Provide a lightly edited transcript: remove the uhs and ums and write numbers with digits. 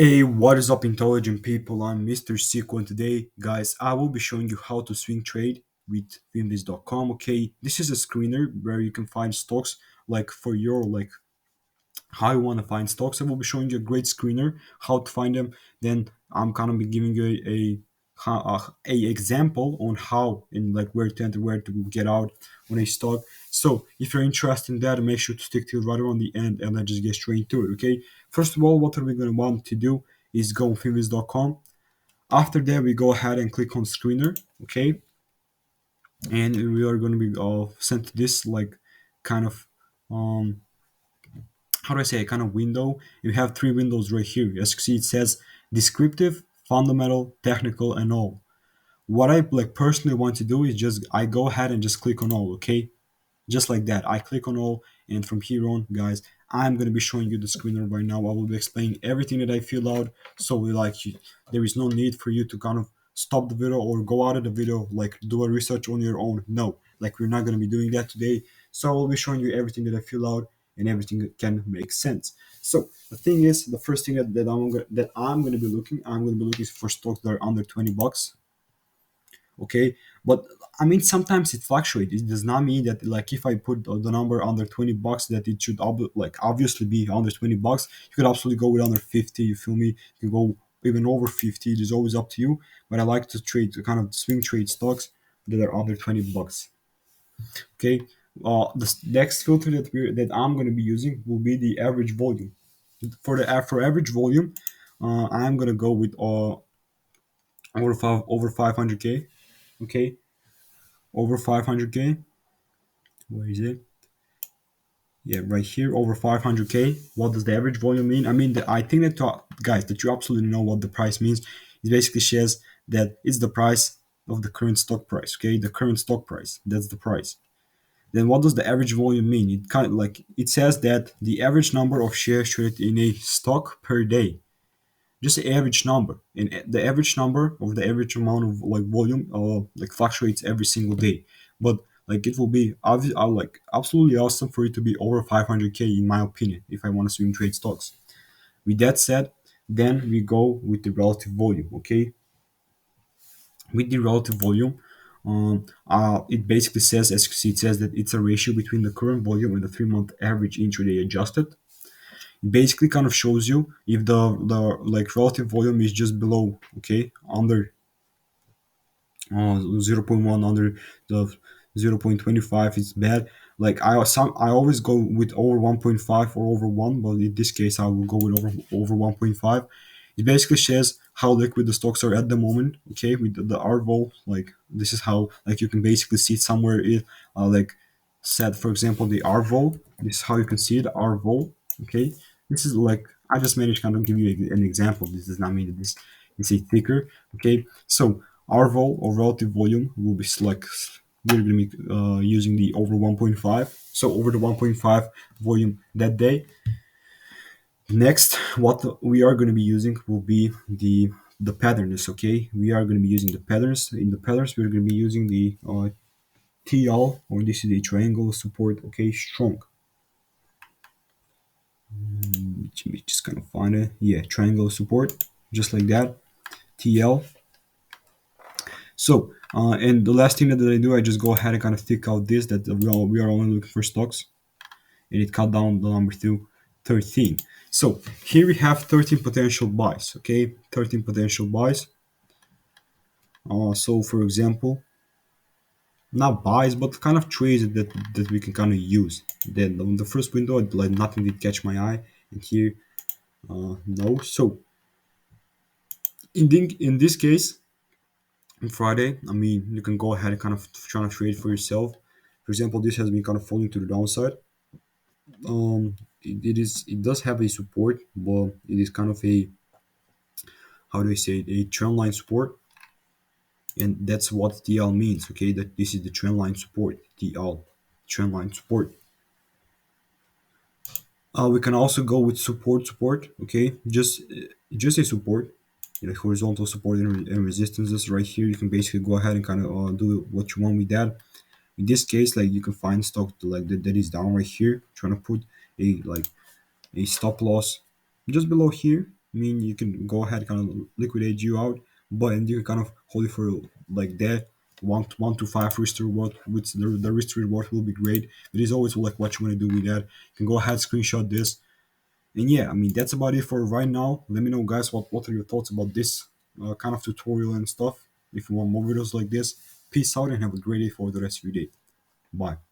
Hey, what is up, intelligent people? I'm Mr. Sicko, and today, guys, I will be showing you how to swing trade with Finviz.com. Okay, this is a screener where you can find stocks like for your how you want to find stocks. I will be showing you a great screener how to find them. Then I'm gonna be giving you a example on how and like where to enter, where to get out on a stock. So if you're interested in that, make sure to stick till right around the end, and I just get straight into it. Okay. First of all, what are we gonna want to do is go on finviz.com. After that, we go ahead and click on screener. Okay, and we are gonna be sent to this like kind of um how do I say, a kind of window. You have three windows right here. As you see, it says descriptive, fundamental, technical, and all. What I like personally want to do is just I go ahead and just click on all, okay? Just like that. I click on all, and from here on, guys, I'm gonna be showing you the screener right now. I will be explaining everything that I fill out. So there is no need for you to kind of stop the video or go out of the video, like do a research on your own. No, like we're not gonna be doing that today. So I will be showing you everything that I fill out and everything that can make sense. So the thing is, the first thing that I'm gonna be looking for stocks that are under 20 bucks, okay. But I mean, sometimes it fluctuates. It does not mean that like if I put the number under 20 bucks that it should obviously be under 20 bucks. You could absolutely go with under 50, you feel me? You can go even over 50. It is always up to you, but I like to kind of swing trade stocks that are under 20 bucks. Okay. The next filter that I'm going to be using will be the average volume. For average volume, I'm going to go with over 500k. Okay, over 500k. Where is it? Yeah, right here, over 500k. What does the average volume mean? I mean, I think that guys, that you absolutely know what the price means. It basically says that it's the price of the current stock price. Okay, the current stock price. That's the price. Then what does the average volume mean? It kind of like it says that the average number of shares traded in a stock per day. Just the average number, and the average number of the average amount of like volume like fluctuates every single day. But like it will be like absolutely awesome for it to be over 500k in my opinion if I want to swing trade stocks. With that said, then we go with the relative volume. Okay, with the relative volume, it basically says, as you see, it says that it's a ratio between the current volume and the 3-month average intraday adjusted. It basically kind of shows you if the like relative volume is just below, okay, under 0. 0.1, under the 0.25 is bad. Like I always go with over 1.5 or over 1, but in this case I will go with over 1.5. It basically says how liquid the stocks are at the moment, okay, with the R vol. Like this is how, like, you can basically see it somewhere it like set, for example, the R vol. This is how you can see it, R vol. Okay, this is like I just managed to kind of give you an example. This does not mean that this is a thicker. Okay, so our vol or relative volume will be like we're going to be using the over 1.5. So over the 1.5 volume that day. Next, what we are going to be using will be the patterns. Okay, we are going to be using the patterns. In the patterns, we're going to be using the TL, or this is the triangle support. Okay, strong. Let me just kind of find it. Yeah, triangle support, just like that. TL. So, and the last thing that I do, I just go ahead and kind of tick out this that we are only looking for stocks, and it cut down the number to 13. So here we have 13 potential buys. Okay, 13 potential buys. So for example, not buys, but kind of trades that we can kind of use. Then on the first window, like nothing did catch my eye, and here, no. So in this case, on Friday, I mean, you can go ahead and kind of try to trade for yourself. For example, this has been kind of falling to the downside. It does have a support, but it is kind of a, how do I say it, a trend line support, and that's what TL means. Okay, that this is the trend line support, TL, trend line support. We can also go with support. Okay, just a support, like horizontal support and resistances right here. You can basically go ahead and kind of do what you want with that. In this case, like you can find stock that is down right here, trying to put a like a stop loss just below here. mean you can go ahead kind of liquidate you out, but and you can kind of hold it for like that one to five risk reward, which the risk reward will be great. It is always like what you want to do with that. You can go ahead, screenshot this. And yeah, I mean that's about it for right now. Let me know, guys, what are your thoughts about this kind of tutorial and stuff. If you want more videos like this, peace out and have a great day for the rest of your day. Bye.